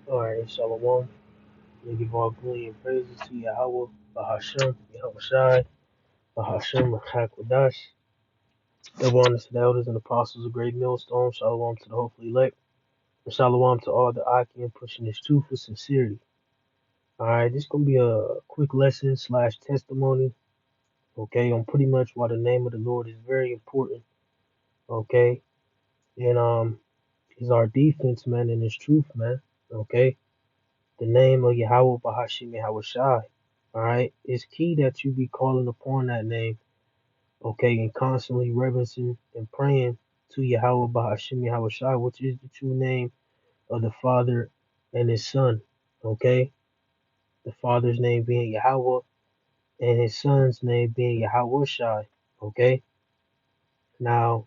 Alright, Shalom. We give all glory and praises to Yahweh, Bahashem, Yahushai, Bahashem, Hakodash. Double honors to the elders and apostles of Great Millstone. Shalom to the hopefully elect. And shalom to all the Akim pushing this truth with sincerity. Alright, this is going to be a quick lesson slash testimony, okay, on pretty much why the name of the Lord is very important, okay? And is our defense, man, and his truth, man, okay? The name of Yahweh, Bahashem, Yahushai. All right, it's key that you be calling upon that name, okay, and constantly reverencing and praying to Yahweh Bahashim Yahweh Shai, which is the true name of the Father and His Son, okay? The Father's name being Yahweh and His Son's name being Yahweh Shai, okay? Now,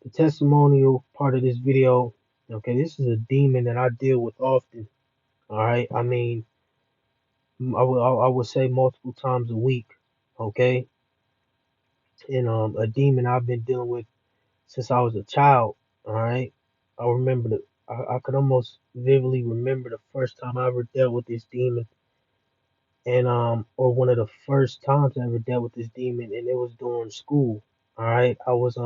the testimonial part of this video, okay, this is a demon that I deal with often, all right? I mean, I would say multiple times a week, okay? And a demon I've been dealing with since I was a child. All right, I remember I could almost vividly remember the first time I ever dealt with this demon, and or one of the first times I ever dealt with this demon, and it was during school. All right, I was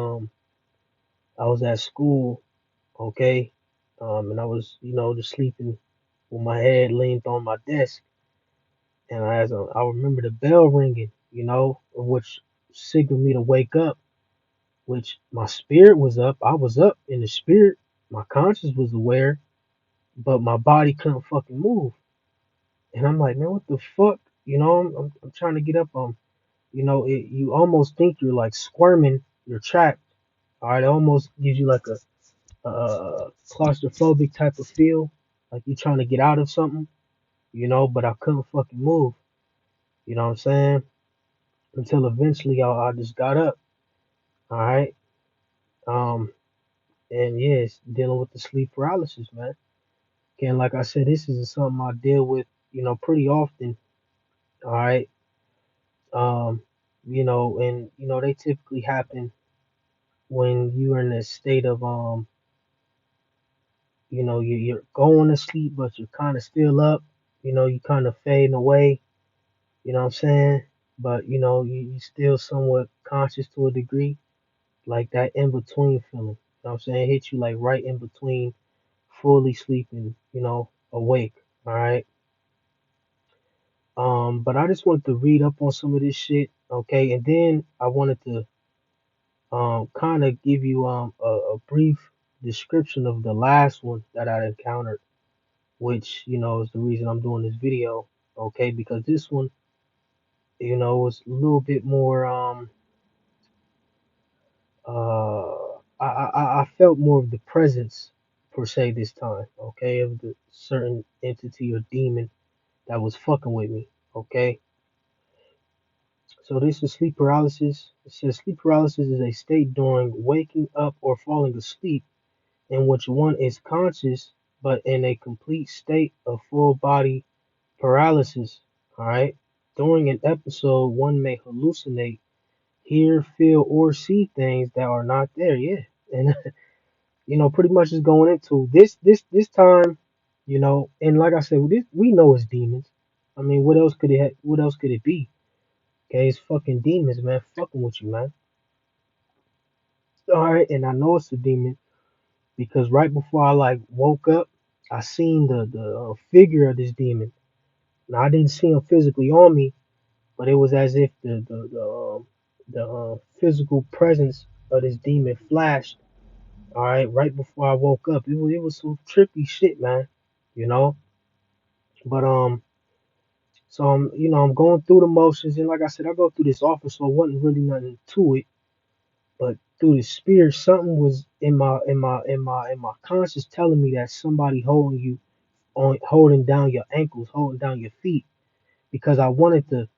at school, okay, and I was just sleeping with my head leaned on my desk, and I remember the bell ringing, which signaled me to wake up, which my spirit was up. I was up in the spirit. My conscience was aware, but my body couldn't fucking move. And I'm like, man, what the fuck? I'm trying to get up. You almost think you're like squirming. You're trapped. All right, it almost gives you like a claustrophobic type of feel, like you're trying to get out of something. But I couldn't fucking move. You know what I'm saying? Until eventually I just got up. All right. Um, and yes, dealing with the sleep paralysis, man. Again, like I said, this is something I deal with, pretty often. All right. Um, and they typically happen when you're in a state of you're going to sleep, but you're kind of still up. You kind of fading away. You know what I'm saying? But you still somewhat conscious to a degree, like that in between feeling. You know what I'm saying? It hits you like right in between fully sleeping, awake. All right. But I just wanted to read up on some of this shit, okay, and then I wanted to kind of give you a brief description of the last one that I encountered, which is the reason I'm doing this video, okay, because this one was a little bit more I felt more of the presence per se this time, okay, of the certain entity or demon that was fucking with me, okay. So this is sleep paralysis. It says sleep paralysis is a state during waking up or falling asleep in which one is conscious but in a complete state of full body paralysis. All right. During an episode, one may hallucinate, hear, feel, or see things that are not there. Yeah. And pretty much is going into this time, and like I said, we know it's demons. I mean, what else could it be? Okay, it's fucking demons, man, fucking with you, man. All right, and I know it's a demon because right before I like woke up, I seen the figure of this demon. Now I didn't see him physically on me, but it was as if the physical presence of this demon flashed. All right before I woke up, it was some trippy shit, man. You know, but so I'm going through the motions, and like I said, I go through this often, so it wasn't really nothing to it. But through the spirit, something was in my conscious telling me that somebody holding down your ankles, holding down your feet, because I wanted to.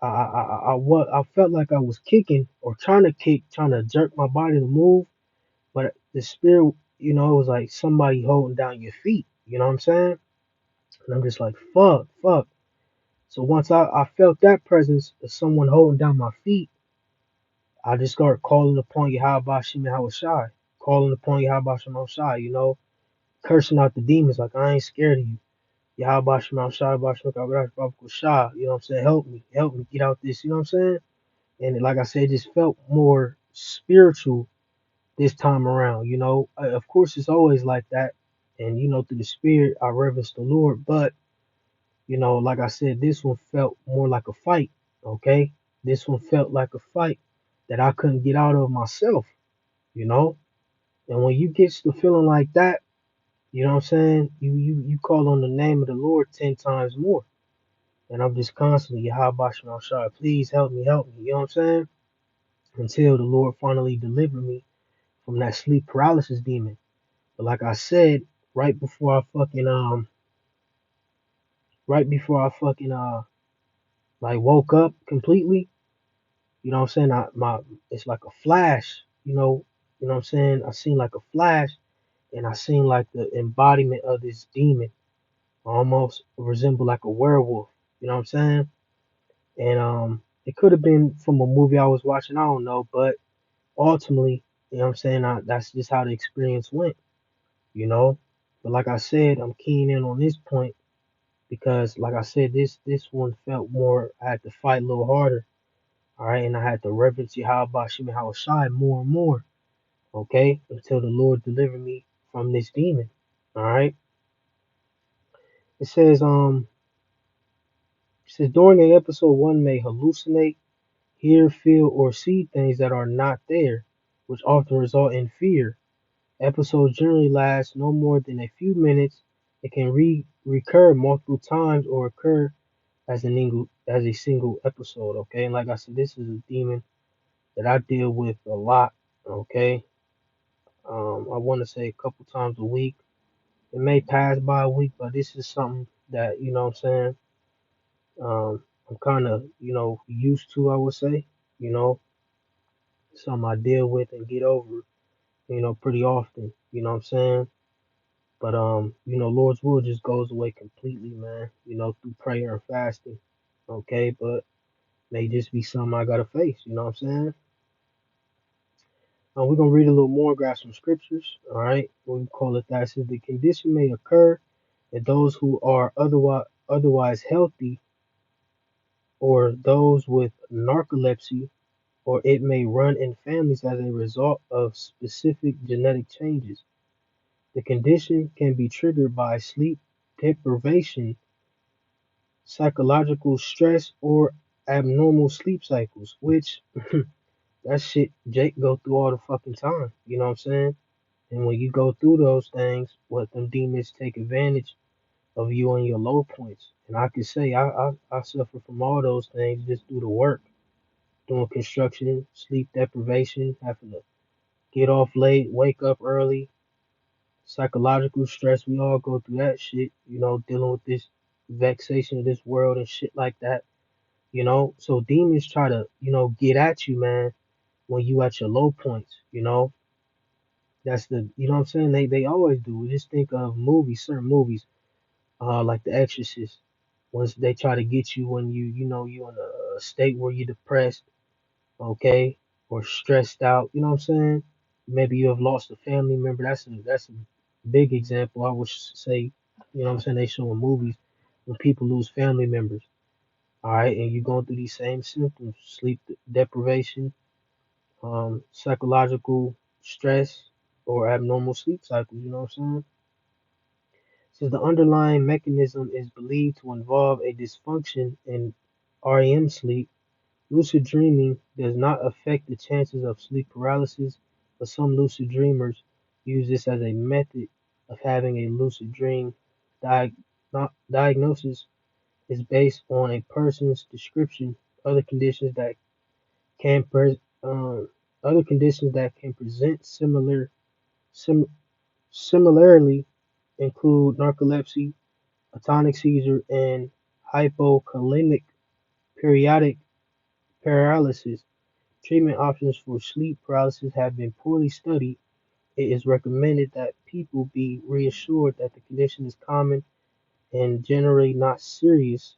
I felt like I was kicking or trying to kick, trying to jerk my body to move, but the spirit, it was like somebody holding down your feet. You know what I'm saying? And I'm just like, fuck, fuck. So once I felt that presence of someone holding down my feet, I just started calling upon Yahweh Shai, calling upon Yahweh Shai, cursing out the demons like, I ain't scared of you. Yahweh Shema Shah, Shah, you know what I'm saying? Help me get out this, you know what I'm saying? And like I said, it just felt more spiritual this time around, you know. Of course, it's always like that. And, you know, through the spirit, I reverence the Lord. But, you know, like I said, this one felt more like a fight, okay? This one felt like a fight that I couldn't get out of myself, you know? And when you get to feeling like that, you know what I'm saying? You call on the name of the Lord 10 times more. And I'm just constantly, Yahweh Shema Shah, please help me, you know what I'm saying? Until the Lord finally delivered me from that sleep paralysis demon. But like I said, right before I fucking right before I fucking like woke up completely, you know what I'm saying? It's like a flash, you know what I'm saying? I seen like a flash and I seen like the embodiment of this demon almost resemble like a werewolf, you know what I'm saying? And it could have been from a movie I was watching, I don't know, but ultimately, you know what I'm saying, that's just how the experience went, you know? But like I said, I'm keying in on this point because like I said, this one felt more. I had to fight a little harder, all right, and I had to reverence Yahweh Shimon Hawashai more and more, okay, until the Lord delivered me from this demon. All right. It says during an episode one may hallucinate, hear, feel, or see things that are not there, which often result in fear. Episodes generally last no more than a few minutes. It can recur multiple times or occur as a single episode. Okay, and like I said, this is a demon that I deal with a lot. Okay, I want to say a couple times a week. It may pass by a week, but this is something that you know what I'm saying. I'm kind of used to. I would say you know something I deal with and get over pretty often. You know what I'm saying. But Lord's will just goes away completely, man. Through prayer and fasting. Okay, but may just be something I gotta face. You know what I'm saying? We're gonna read a little more, grab some scriptures. All right, we call it that. It says the condition may occur in those who are otherwise healthy, or those with narcolepsy, or it may run in families as a result of specific genetic changes. The condition can be triggered by sleep deprivation, psychological stress, or abnormal sleep cycles, which that shit Jake go through all the fucking time. You know what I'm saying? And when you go through those things, what them demons take advantage of you on your low points. And I can say I suffer from all those things just through the work, doing construction, sleep deprivation, having to get off late, wake up early, psychological stress. We all go through that shit, dealing with this vexation of this world and shit like that. So demons try to, get at you, man, when you at your low points. That's you know what I'm saying? They always do. We just think of movies, certain movies, like The Exorcist. Once they try to get you when you in a state where you're depressed, okay, or stressed out. You know what I'm saying? Maybe you have lost a family member. That's a big example. I would say, you know what I'm saying? They show in movies when people lose family members. All right, and you're going through these same symptoms: sleep deprivation, psychological stress, or abnormal sleep cycles. You know what I'm saying? Since the underlying mechanism is believed to involve a dysfunction in REM sleep, lucid dreaming does not affect the chances of sleep paralysis, but some lucid dreamers use this as a method of having a lucid dream. Diag- Diagnosis is based on a person's description. Other conditions that can pre- um, other conditions that can present sim- similarly include narcolepsy, atonic seizure, and hypokalemic periodic paralysis. Treatment options for sleep paralysis have been poorly studied. It is recommended that people be reassured that the condition is common and Generally not serious.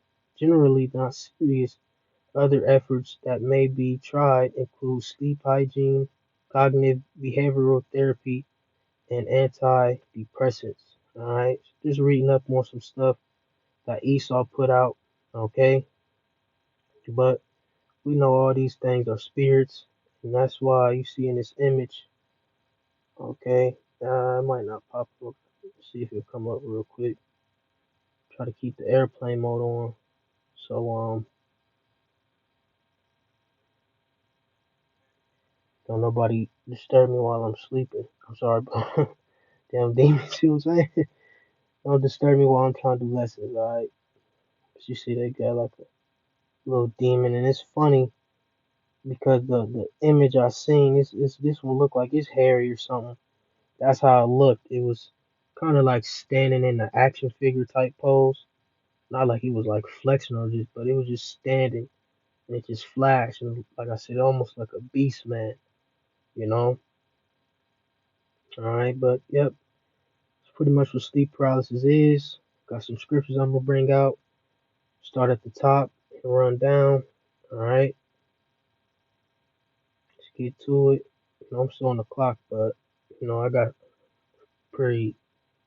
Other efforts that may be tried include sleep hygiene, cognitive behavioral therapy, and antidepressants. All right, just reading up on some stuff that Esau put out. Okay, but we know all these things are spirits, and that's why you see in this image. Okay, it might not pop up. Let's see if it'll come up real quick. Try to keep the airplane mode on. So don't nobody disturb me while I'm sleeping. I'm sorry, but damn demons, you know what I'm saying? Don't disturb me while I'm trying to do lessons, alright? But you see they got like a little demon, and it's funny because the image I seen, this one looked like it's hairy or something. That's how it looked. It was kind of like standing in the action figure type pose. Not like he was like flexing or just, but it was just standing and it just flashed. And like I said, almost like a beast man, you know? Alright, but yep, it's pretty much what sleep paralysis is. Got some scriptures I'm gonna bring out. Start at the top and run down. Alright, let's get to it. You know, I'm still on the clock, but you know, I got pretty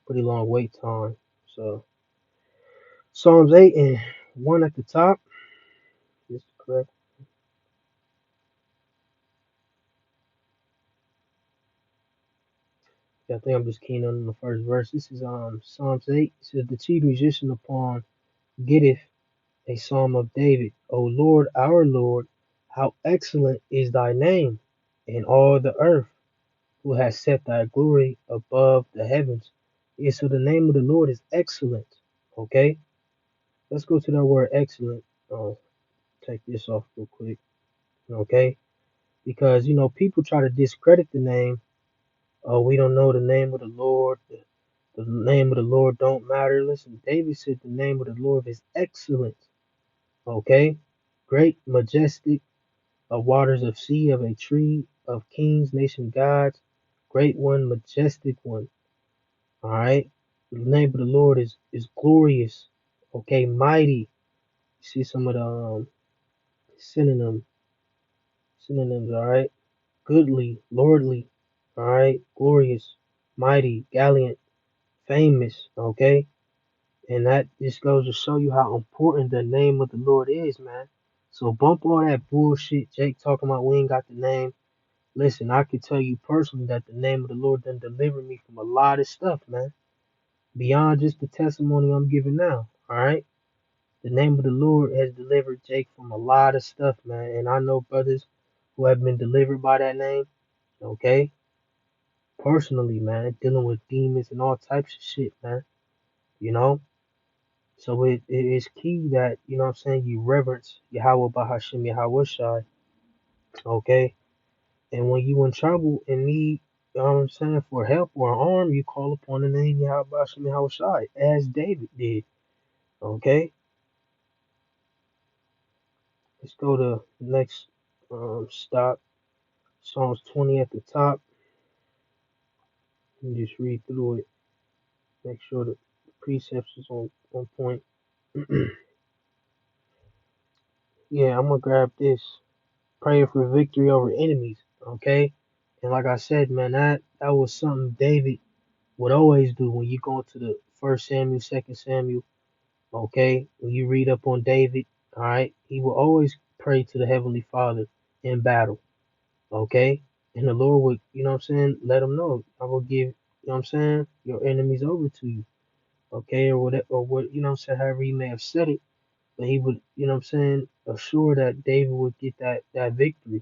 long wait time. So Psalms 8 and 1 at the top. Is correct. Yeah, I think I'm just keen on the first verse. This is Psalms 8. It says the chief musician upon getteth a psalm of David. O Lord, our Lord, how excellent is thy name in all the earth, who has set thy glory above the heavens. Yeah, so the name of the Lord is excellent. Okay? Let's go to that word excellent. Take this off real quick. Okay? Because you know people try to discredit the name. Oh, we don't know the name of the Lord. The name of the Lord don't matter. Listen, David said the name of the Lord is excellent. Okay? Great, majestic, of waters of sea, of a tree, of kings, nation gods, great one, majestic one. Alright? The name of the Lord is glorious. Okay, mighty. You see some of the synonyms, alright? Goodly, lordly, alright, glorious, mighty, gallant, famous, okay? And that just goes to show you how important the name of the Lord is, man. So bump all that bullshit Jake talking about we ain't got the name. Listen, I can tell you personally that the name of the Lord done delivered me from a lot of stuff, man. Beyond just the testimony I'm giving now. Alright? The name of the Lord has delivered Jake from a lot of stuff, man. And I know brothers who have been delivered by that name, okay? Personally, man, dealing with demons and all types of shit, man. You know? So it is key that, you know what I'm saying, you reverence Yahweh Bahashim Yahweh Shai, okay? And when you in trouble and need, you know what I'm saying, for help or harm, you call upon the name Yahweh Bahashim Yahweh Shai, as David did, okay? Let's go to the next stop, Psalms 20 at the top, and just read through it, make sure the precepts is on point. Yeah, I'm gonna grab this. Praying for victory over enemies. Okay, and like I said, man, that was something David would always do when you go into the First Samuel, Second Samuel. Okay, when you read up on David, all right, he will always pray to the Heavenly Father in battle. Okay, and the Lord would, you know what I'm saying, let him know I will give, you know what I'm saying, your enemies over to you. Okay, or whatever, or what, you know what I'm saying, however he may have said it, but he would, you know what I'm saying, assure that David would get that victory.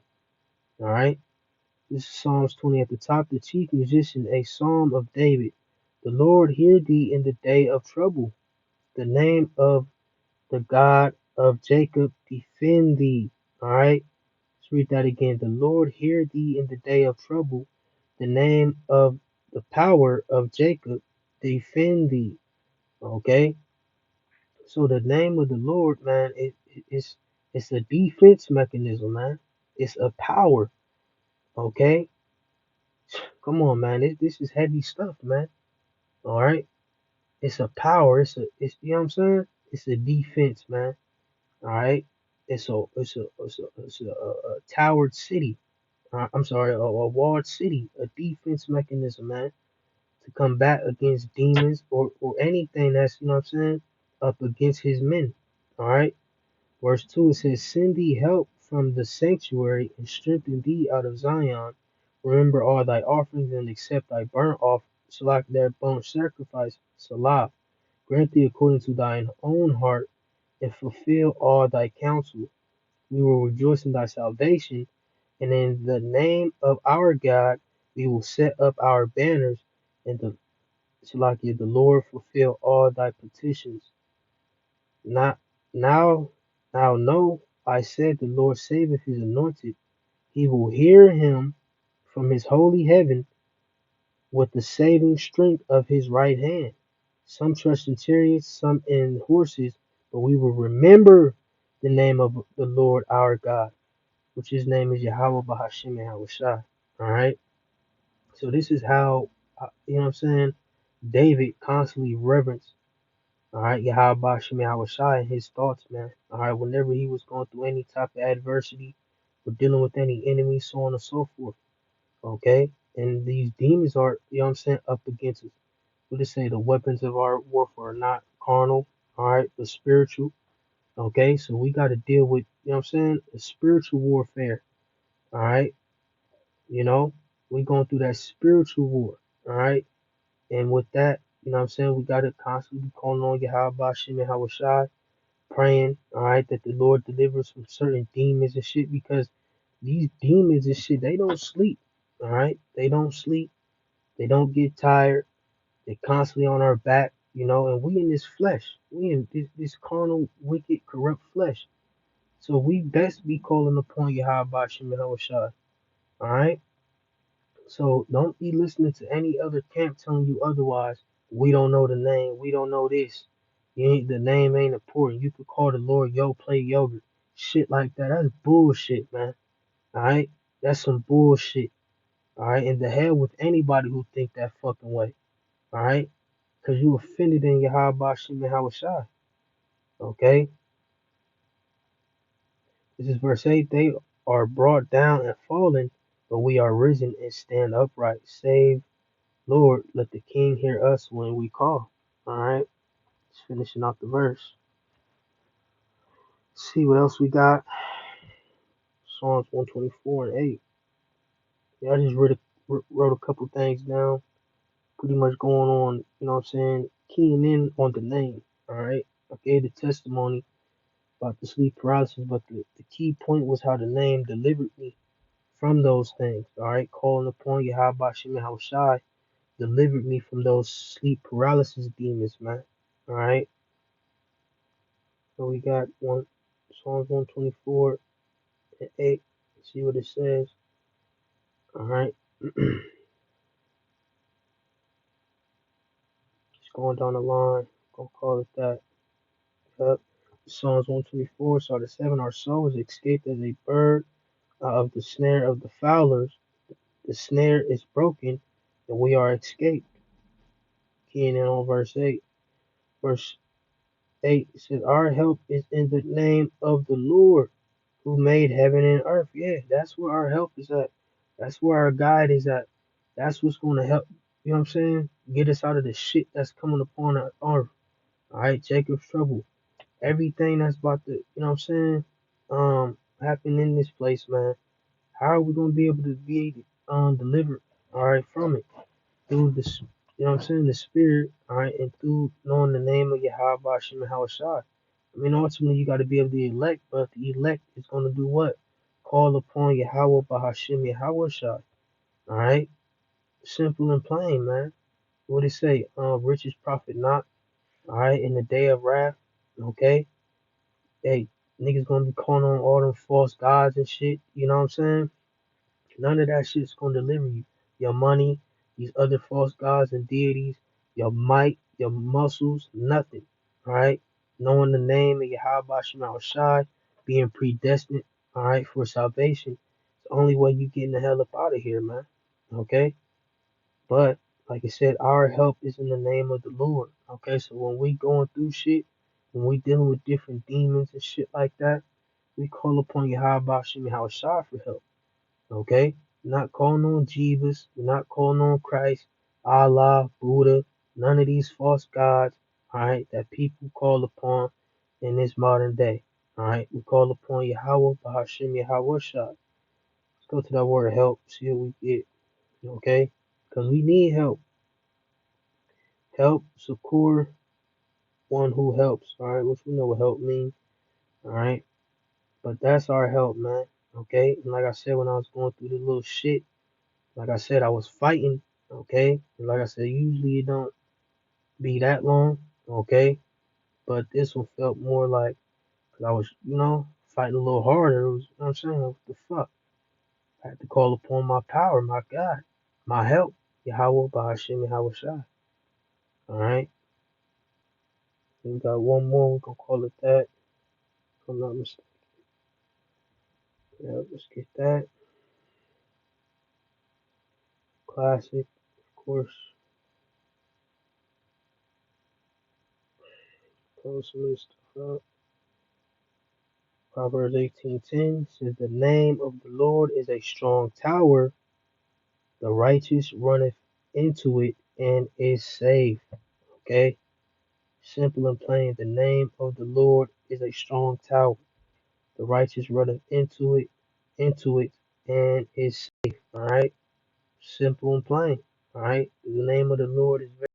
All right. This is Psalms 20 at the top. The chief musician, a psalm of David. The Lord hear thee in the day of trouble. The name of the God of Jacob defend thee. All right. Let's read that again. The Lord hear thee in the day of trouble. The name of the power of Jacob defend thee. Okay. So the name of the Lord, man, it's a defense mechanism, man. It's a power. Okay. Come on, man. This is heavy stuff, man. All right. It's a power. It's you know what I'm saying. It's a defense, man. All right. It's a towered city. I'm sorry, a walled city, a defense mechanism, man. to combat against demons or anything that's, you know what I'm saying, up against his men. All right. Verse 2, it says, Send thee help from the sanctuary and strengthen thee out of Zion. Remember all thy offerings and accept thy burnt off, select their burnt sacrifice, Salah. Grant thee according to thine own heart and fulfill all thy counsel. We will rejoice in thy salvation, and in the name of our God we will set up our banners, and the Salakia, the Lord fulfill all thy petitions. Not now, now know, I said, the Lord saveth his anointed. He will hear him from his holy heaven with the saving strength of his right hand. Some trust in chariots, some in horses, but we will remember the name of the Lord our God, which his name is Yahweh Bahashim Yahushua. All right. So this is how, you know what I'm saying, David constantly reverenced, all right, Yahweh Bahashim Yahushua and his thoughts, man. All right. Whenever he was going through any type of adversity or dealing with any enemy, so on and so forth. Okay. And these demons are, you know what I'm saying, up against us. What it say? The weapons of our warfare are not carnal, all right, but spiritual. Okay. So we got to deal with, you know what I'm saying, the spiritual warfare. All right. You know, we going through that spiritual war, all right? And with that, you know what I'm saying, we got to constantly be calling on Yahweh Bashim and Hawashai, praying, all right, that the Lord delivers from certain demons and shit, because these demons and shit, they don't sleep, all right? They don't sleep. They don't get tired. They constantly on our back, you know, and we in this flesh. We in this carnal, wicked, corrupt flesh. So we best be calling upon Yahweh Bashim and Hawashai, all right? So don't be listening to any other camp telling you otherwise. We don't know the name. We don't know this. The name ain't important. You could call the Lord Yo Play Yogurt. Shit like that. That's bullshit, man. Alright? That's some bullshit. Alright? And the hell with anybody who think that fucking way. Alright? Because you offended in Yahweh Bashim and Hawashai. Okay? This is verse 8. They are brought down and fallen, but we are risen and stand upright. Save Lord, let the King hear us when we call. All right, just finishing off the verse. Let's see what else we got. Psalms 124 and 8. Yeah, I just wrote a couple things down. Pretty much going on, you know what I'm saying, keying in on the name. All right, I gave the testimony about the sleep paralysis, but the key point was how the name delivered me from those things. All right, calling upon Yahweh Bashim Yahushai delivered me from those sleep paralysis demons, man. All right. So we got one Psalms 124 and 8. See what it says. Alright. Just going down the line. Gonna call it that. Yep. Psalms 124, start at 7. Our soul is escaped as a bird out of the snare of the fowlers. The snare is broken, and we are escaped. Keying in on verse 8. Verse 8 says, Our help is in the name of the Lord who made heaven and earth. Yeah, that's where our help is at. That's where our guide is at. That's what's going to help, you know what I'm saying? Get us out of the shit that's coming upon our earth. All right, Jacob's trouble. Everything that's about to, you know what I'm saying? Happen in this place, man. How are we going to be able to be delivered, all right, from it? Through this, you know what I'm saying, the spirit, all right, and through knowing the name of Yahweh Bashim and Hawashai. I mean, ultimately, you got to be able to elect, but the elect is going to do what? Call upon Yahweh Bahashim Yahawashai, all right? Simple and plain, man. What it say? Riches profit not, all right, in the day of wrath, okay? Hey, niggas going to be calling on all them false gods and shit, you know what I'm saying? None of that shit's gonna deliver you. Your money, these other false gods and deities, your might, your muscles, nothing. Alright? Knowing the name of Yahweh Shema Shai, being predestined, alright, for salvation. It's the only way you getting the hell up out of here, man. Okay? But like I said, our help is in the name of the Lord. Okay, so when we going through shit, when we dealing with different demons and shit like that, we call upon Yahweh Shema Shai for help. Okay? We're not calling on Jesus. We're not calling on Christ. Allah, Buddha, none of these false gods, all right, that people call upon in this modern day. All right, we call upon Yahweh, Bahashim Yahweh Shah. Let's go to that word help, see what we get, okay? Because we need help. Help, succor, one who helps, all right, which we know what help means, all right? But that's our help, man, okay? And like I said, when I was going through this little shit, like I said, I was fighting, okay? And like I said, usually it don't be that long, okay? But this one felt more like, cause I was, fighting a little harder. It was, you know what I'm saying? What the fuck? I had to call upon my power, my God, my help, Yahweh, Bahashim, Yahweh Shai. All right? We got one more. We're going to call it that. If I'm not mistaken. Yeah, let's get that. Classic, of course. Close some of this stuff up. Proverbs 18:10 says, the name of the Lord is a strong tower. The righteous runneth into it and is safe. Okay? Simple and plain. The name of the Lord is a strong tower. The righteous runneth into it, and is safe. All right? Simple and plain. All right? The name of the Lord is very